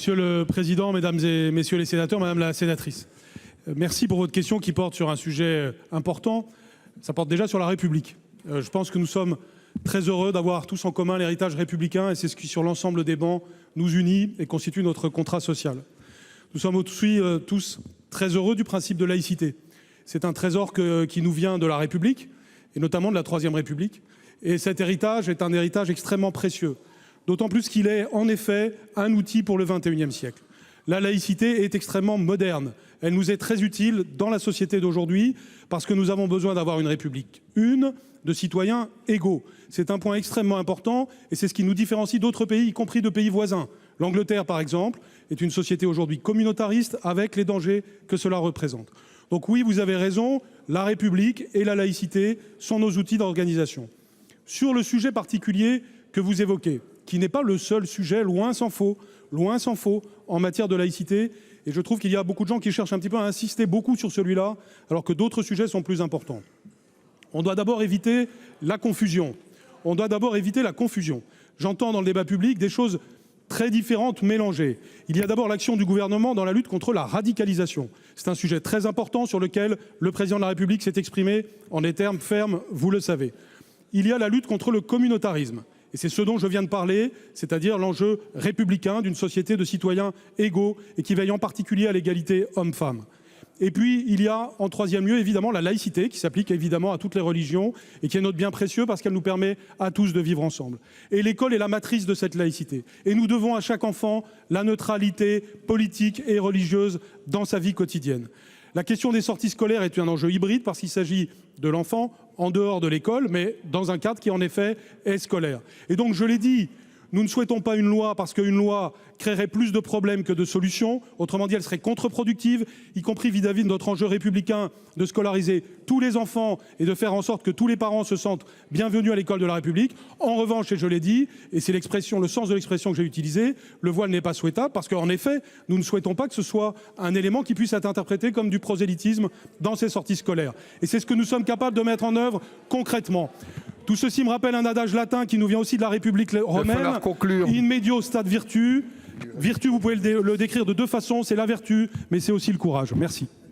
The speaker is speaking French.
Monsieur le Président, Mesdames et Messieurs les sénateurs, Madame la sénatrice, merci pour votre question qui porte sur un sujet important. Ça porte déjà sur la République. Je pense que nous sommes très heureux d'avoir tous en commun l'héritage républicain et c'est ce qui, sur l'ensemble des bancs, nous unit et constitue notre contrat social. Nous sommes aussi tous très heureux du principe de laïcité. C'est un trésor qui nous vient de la République, et notamment de la Troisième République. Et cet héritage est un héritage extrêmement précieux, d'autant plus qu'il est en effet un outil pour le XXIe siècle. La laïcité est extrêmement moderne. Elle nous est très utile dans la société d'aujourd'hui parce que nous avons besoin d'avoir une République de citoyens égaux. C'est un point extrêmement important et c'est ce qui nous différencie d'autres pays, y compris de pays voisins. L'Angleterre, par exemple, est une société aujourd'hui communautariste avec les dangers que cela représente. Donc oui, vous avez raison, la République et la laïcité sont nos outils d'organisation. Sur le sujet particulier que vous évoquez, qui n'est pas le seul sujet, loin s'en faut, en matière de laïcité, et je trouve qu'il y a beaucoup de gens qui cherchent un petit peu à insister beaucoup sur celui-là, alors que d'autres sujets sont plus importants. On doit d'abord éviter la confusion. J'entends dans le débat public des choses très différentes, mélangées. Il y a d'abord l'action du gouvernement dans la lutte contre la radicalisation. C'est un sujet très important sur lequel le président de la République s'est exprimé en des termes fermes, vous le savez. Il y a la lutte contre le communautarisme. Et c'est ce dont je viens de parler, c'est-à-dire l'enjeu républicain d'une société de citoyens égaux et qui veille en particulier à l'égalité homme-femme. Et puis, il y a en troisième lieu, évidemment, la laïcité qui s'applique évidemment à toutes les religions et qui est notre bien précieux parce qu'elle nous permet à tous de vivre ensemble. Et l'école est la matrice de cette laïcité. Et nous devons à chaque enfant la neutralité politique et religieuse dans sa vie quotidienne. La question des sorties scolaires est un enjeu hybride parce qu'il s'agit de l'enfant en dehors de l'école, mais dans un cadre qui en effet est scolaire. Et donc je l'ai dit, nous ne souhaitons pas une loi parce qu'une loi créerait plus de problèmes que de solutions. Autrement dit, elle serait contre-productive, y compris vis-à-vis de notre enjeu républicain de scolariser tous les enfants et de faire en sorte que tous les parents se sentent bienvenus à l'école de la République. En revanche, et je l'ai dit, et c'est le sens de l'expression que j'ai utilisée, le voile n'est pas souhaitable parce qu'en effet, nous ne souhaitons pas que ce soit un élément qui puisse être interprété comme du prosélytisme dans ces sorties scolaires. Et c'est ce que nous sommes capables de mettre en œuvre concrètement. Tout ceci me rappelle un adage latin qui nous vient aussi de la République romaine. In medio stat virtu. Vertu, vous pouvez le décrire de deux façons, c'est la vertu, mais c'est aussi le courage. Merci.